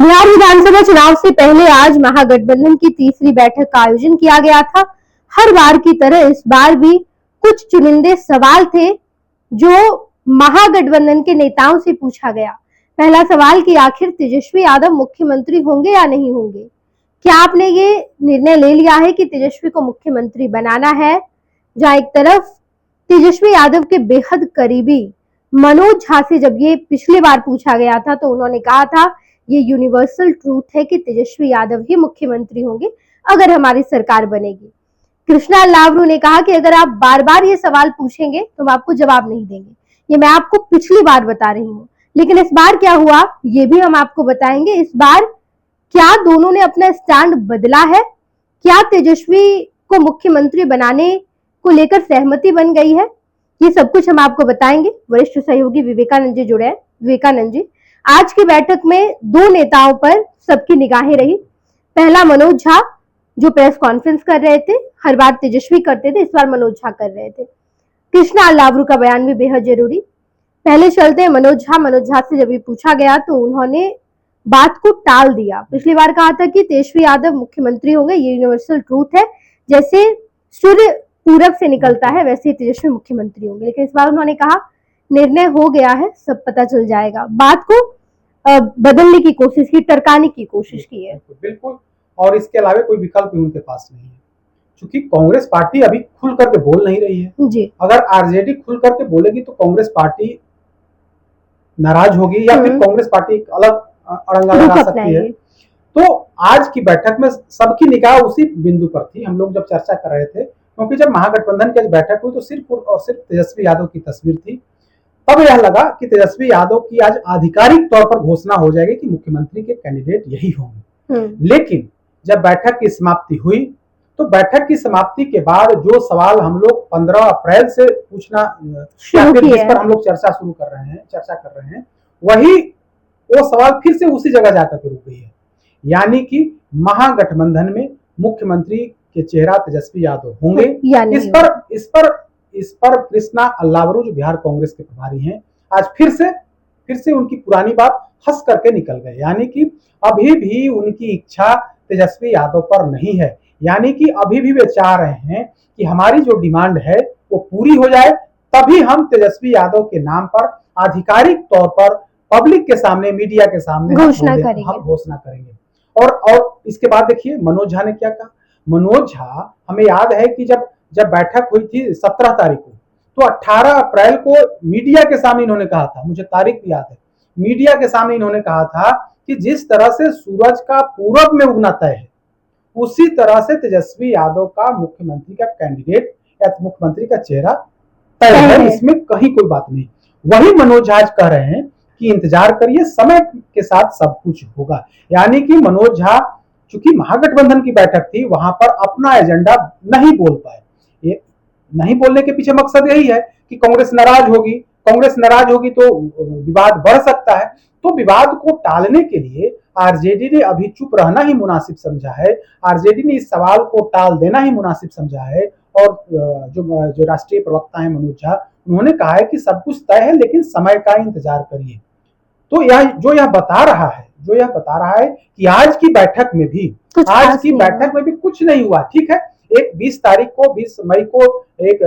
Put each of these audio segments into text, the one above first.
बिहार विधानसभा चुनाव से पहले आज महागठबंधन की तीसरी बैठक का आयोजन किया गया था। हर बार की तरह इस बार भी कुछ चुनिंदे सवाल थे जो महागठबंधन के नेताओं से पूछा गया। पहला सवाल कि आखिर तेजस्वी यादव मुख्यमंत्री होंगे या नहीं होंगे। क्या आपने ये निर्णय ले लिया है कि तेजस्वी को मुख्यमंत्री बनाना है? जहां एक तरफ तेजस्वी यादव के बेहद करीबी मनोज झा से जब ये पिछली बार पूछा गया था तो उन्होंने कहा था ये यूनिवर्सल ट्रूथ है कि तेजस्वी यादव ही मुख्यमंत्री होंगे अगर हमारी सरकार बनेगी। कृष्णा लावरू ने कहा कि अगर आप बार बार ये सवाल पूछेंगे तो हम आपको जवाब नहीं देंगे। ये मैं आपको पिछली बार बता रही हूँ, लेकिन इस बार क्या हुआ ये भी हम आपको बताएंगे। इस बार क्या दोनों ने अपना स्टैंड बदला है? क्या तेजस्वी को मुख्यमंत्री बनाने को लेकर सहमति बन गई है? ये सब कुछ हम आपको बताएंगे। वरिष्ठ सहयोगी विवेकानंद जी जुड़े हैं। विवेकानंद जी, आज की बैठक में दो नेताओं पर सबकी निगाहें रही। पहला मनोज झा जो प्रेस कॉन्फ्रेंस कर रहे थे, हर बार तेजस्वी करते थे, इस बार मनोज झा कर रहे थे। कृष्णा लावरू का बयान भी बेहद जरूरी। पहले चलते हैं मनोज झा से जब ये पूछा गया तो उन्होंने बात को टाल दिया। पिछली बार कहा था कि तेजस्वी यादव मुख्यमंत्री होंगे, ये यूनिवर्सल ट्रूथ है, जैसे सूर्य पूरब से निकलता है वैसे तेजस्वी मुख्यमंत्री होंगे। लेकिन इस बार उन्होंने कहा निर्णय हो गया है, सब पता चल जाएगा। बात को बदलने की कोशिश की, टरकाने की कोशिश की है। बिल्कुल, और इसके अलावा कोई विकल्प भी उनके पास नहीं है, क्योंकि कांग्रेस पार्टी अभी खुल करके बोल नहीं रही है जी। अगर आरजेडी खुल करके बोलेगी तो कांग्रेस पार्टी नाराज होगी या फिर कांग्रेस पार्टी एक अलग अड़ंगा लगा सकती है। तो आज की बैठक में सबकी निगाह उसी बिंदु पर थी। हम लोग जब चर्चा कर रहे थे, क्योंकि जब महागठबंधन की बैठक हुई तो सिर्फ और सिर्फ तेजस्वी यादव की तस्वीर थी। तब यह लगा कि तेजस्वी यादव की आज आधिकारिक तौर पर घोषणा हो जाएगी कि मुख्यमंत्री के कैंडिडेट यही होंगे। लेकिन जब बैठक की समाप्ति हुई तो बैठक की समाप्ति के बाद जो सवाल हम लोग 15 अप्रैल से पूछना या फिर जिस पर हम लोग चर्चा कर रहे हैं वही वो सवाल फिर से उसी जगह जाकर के रुक गई है। यानी कि महागठबंधन में मुख्यमंत्री के चेहरा तेजस्वी यादव होंगे। इस पर कृष्णा लावरू जो बिहार कांग्रेस के प्रभारी हैं, आज फिर से उनकी पुरानी बात हंस करके निकल गए। यानी कि अभी भी उनकी इच्छा तेजस्वी यादव पर नहीं है। यानी कि अभी भी वे चाह रहे हैं कि हमारी जो डिमांड है वो पूरी हो जाए, तभी हम तेजस्वी यादव के नाम पर आधिकारिक तौर पर पब्लिक के सामने, मीडिया के सामने हम घोषणा करेंगे। और इसके बाद देखिए मनोज झा ने क्या कहा। मनोज झा, हमें याद है कि जब बैठक हुई थी 17 तारीख को, तो 18 अप्रैल को मीडिया के सामने इन्होंने कहा था, मुझे तारीख भी याद है, मीडिया के सामने इन्होंने कहा था कि जिस तरह से सूरज का पूरब में उगना तय है, उसी तरह से तेजस्वी यादव का मुख्यमंत्री का कैंडिडेट या मुख्यमंत्री का चेहरा तय है, इसमें कहीं कोई बात नहीं। वही मनोज झा कह रहे हैं कि इंतजार करिए, समय के साथ सब कुछ होगा। यानी कि मनोज झा चूंकि महागठबंधन की बैठक थी, वहां पर अपना एजेंडा नहीं बोल पाए। ये नहीं बोलने के पीछे मकसद यही है कि कांग्रेस नाराज होगी तो विवाद बढ़ सकता है। तो विवाद को टालने के लिए आरजेडी ने अभी चुप रहना ही मुनासिब समझा है। आरजेडी ने इस सवाल को टाल देना ही मुनासिब समझा है। और जो राष्ट्रीय प्रवक्ता है मनोज झा, उन्होंने कहा है कि सब कुछ तय है, लेकिन समय का इंतजार करिए। तो यह बता रहा है कि आज की बैठक में भी कुछ नहीं हुआ। ठीक है, एक 20 मई को एक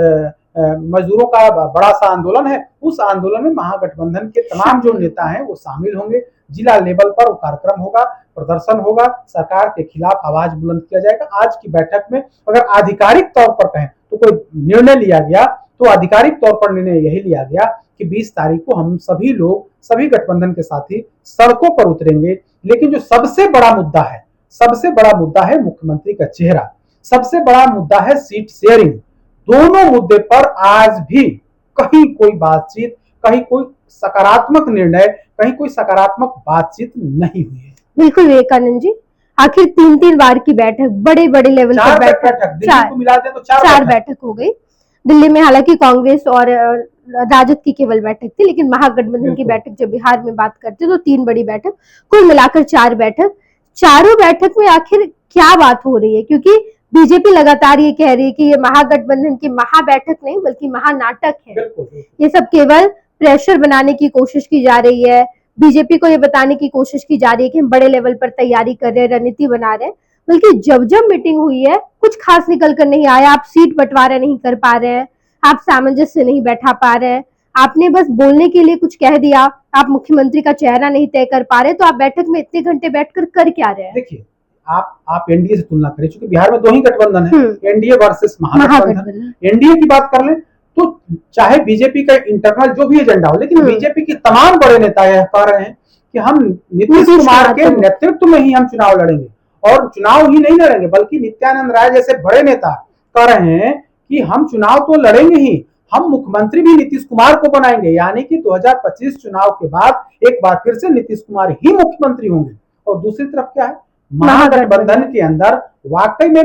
मजदूरों का बड़ा सा आंदोलन है, उस आंदोलन में महागठबंधन के तमाम जो नेता हैं वो शामिल होंगे। जिला लेवल पर वो कार्यक्रम होगा, प्रदर्शन होगा, सरकार के खिलाफ आवाज बुलंद किया जाएगा। आज की बैठक में अगर आधिकारिक तौर पर कहें तो कोई निर्णय लिया गया, तो आधिकारिक तौर पर निर्णय यही लिया गया कि 20 तारीख को हम सभी गठबंधन के साथी सड़कों पर उतरेंगे। लेकिन जो सबसे बड़ा मुद्दा है मुख्यमंत्री का चेहरा, सबसे बड़ा मुद्दा है सीट शेयरिंग। दोनों मुद्दे पर आज भी कहीं कोई बातचीत, कहीं कोई सकारात्मक निर्णय, कहीं कोई सकारात्मक बातचीत नहीं हुई है। बिल्कुल विवेकानंद जी, आखिर 3 बार की बैठक, बड़े लेवल पर बैठक, दिल्ली को मिला दे तो 4 बैठक हो गई। दिल्ली में हालांकि कांग्रेस और राजद की केवल बैठक थी, लेकिन महागठबंधन की बैठक जब बिहार में बात करते तो 3 बड़ी बैठक, कुल मिलाकर 4 बैठक। चारों बैठक में आखिर क्या बात हो रही है? क्योंकि बीजेपी लगातार ये कह रही है कि ये महागठबंधन की महाबैठक नहीं बल्कि महानाटक है। ये सब केवल प्रेशर बनाने की कोशिश की जा रही है, बीजेपी को ये बताने की कोशिश की जा रही है कि हम बड़े लेवल पर तैयारी कर रहे हैं, रणनीति बना रहे हैं, बल्कि जब जब मीटिंग हुई है कुछ खास निकल कर नहीं आया। आप सीट बंटवारा नहीं कर पा रहे हैं, आप सामंजस्य नहीं बैठा पा रहे हैं, आपने बस बोलने के लिए कुछ कह दिया, आप मुख्यमंत्री का चेहरा नहीं तय कर पा रहे, तो आप बैठक में इतने घंटे बैठकर कर क्या रहे हैं? देखिए, आप एनडीए से तुलना करें, क्योंकि बिहार में दो ही गठबंधन है, एनडीए वर्सेस महागठबंधन। एनडीए की बात कर ले तो चाहे बीजेपी का इंटरनल जो भी एजेंडा हो, लेकिन बीजेपी के तमाम बड़े नेता यह कह रहे हैं कि हम नीतीश कुमार के नेतृत्व में ही हम चुनाव लड़ेंगे, और चुनाव ही नहीं लड़ेंगे बल्कि नित्यानंद राय जैसे बड़े नेता कह रहे हैं कि हम चुनाव तो लड़ेंगे ही, हम मुख्यमंत्री भी नीतीश कुमार को बनाएंगे, यानी कि 2025 चुनाव के बाद एक बार फिर से नीतीश कुमार ही मुख्यमंत्री होंगे। और दूसरी तरफ क्या है, महागठबंधन के अंदर वाकई में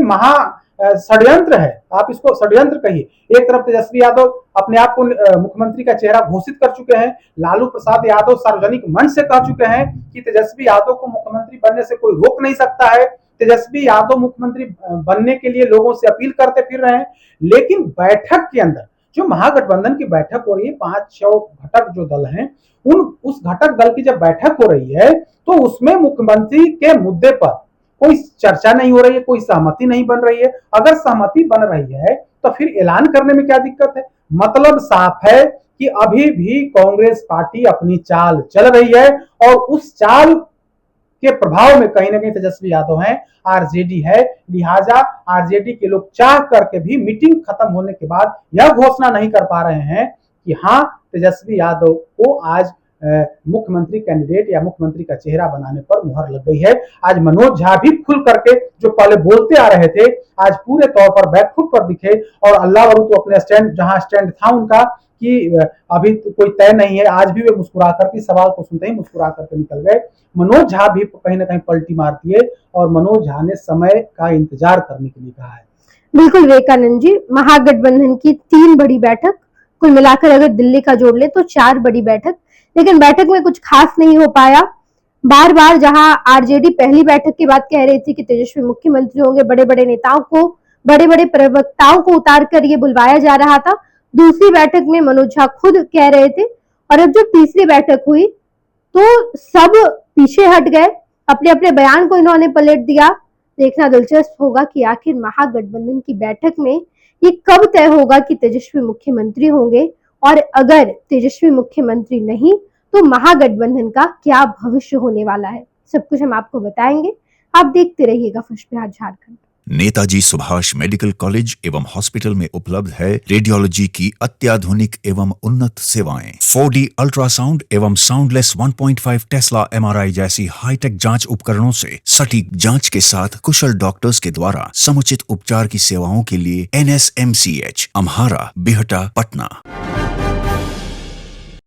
षड्यंत्र है, आप इसको षड्यंत्र कहिए। एक तरफ तेजस्वी यादव अपने आप को मुख्यमंत्री का चेहरा घोषित कर चुके हैं, लालू प्रसाद यादव सार्वजनिक मंच से कह चुके हैं कि तेजस्वी यादव को मुख्यमंत्री बनने से कोई रोक नहीं सकता है, तेजस्वी यादव मुख्यमंत्री बनने के लिए लोगों से अपील करते फिर रहे हैं। लेकिन बैठक के अंदर जो महागठबंधन की बैठक हो रही है, 5-6 घटक जो दल हैं, उस घटक दल की जब बैठक हो रही है तो उसमें मुख्यमंत्री के मुद्दे पर कोई चर्चा नहीं हो रही है, कोई सहमति नहीं बन रही है। अगर सहमति बन रही है तो फिर ऐलान करने में क्या दिक्कत है? मतलब साफ है कि अभी भी कांग्रेस पार्टी अपनी चाल चल रही है, और उस चाल के प्रभाव में कहीं ना कहीं तेजस्वी यादव हैं, आरजेडी है, लिहाजा आरजेडी के लोग चाह करके भी मीटिंग खत्म होने के बाद यह घोषणा नहीं कर पा रहे हैं कि हाँ, तेजस्वी यादव को आज मुख्यमंत्री कैंडिडेट या मुख्यमंत्री का चेहरा बनाने पर मुहर लग गई है। आज मनोज झा भी खुल करके, जो पहले बोलते आ रहे थे, आज पूरे तौर पर बैकफुट पर दिखे, और अल्लाह वरू तो अपने स्टैंड, जहां स्टैंड था उनका कि अभी तो कोई तय नहीं है, आज भी वे मुस्कुरा करके, सवाल को सुनते ही मुस्कुरा करके निकल गए। मनोज झा भी कहीं ना कहीं पलटी मार दिए, और मनोज झा ने समय का इंतजार करने के लिए कहा है। बिल्कुल विवेकानंद जी, महागठबंधन की 3 बड़ी बैठक, कुल मिलाकर अगर दिल्ली का जोड़ ले तो 4 बड़ी बैठक, लेकिन बैठक में कुछ खास नहीं हो पाया। बार बार जहां आरजेडी पहली बैठक की बात कह रही थी कि तेजस्वी मुख्यमंत्री होंगे, बड़े बड़े नेताओं को, बड़े बड़े प्रवक्ताओं को उतार कर ये बुलवाया जा रहा था, दूसरी बैठक में मनोज झा खुद कह रहे थे, और अब जब तीसरी बैठक हुई तो सब पीछे हट गए, अपने अपने बयान को इन्होंने पलट दिया। देखना दिलचस्प होगा कि आखिर महागठबंधन की बैठक में ये कब तय होगा कि तेजस्वी मुख्यमंत्री होंगे, और अगर तेजस्वी मुख्यमंत्री नहीं तो महागठबंधन का क्या भविष्य होने वाला है। सब कुछ हम आपको बताएंगे, आप देखते रहिएगा first Bihar Jharkhand. Netaji Subhash medical college एवं हॉस्पिटल में उपलब्ध है रेडियोलॉजी की अत्याधुनिक एवं उन्नत सेवाएं। 4D अल्ट्रासाउंड एवं साउंडलेस 1.5 टेस्ला MRI जैसी हाईटेक जांच उपकरणों से सटीक जांच के साथ कुशल डॉक्टर्स के द्वारा समुचित उपचार की सेवाओं के लिए NSMCH, अम्हारा, बिहटा, पटना।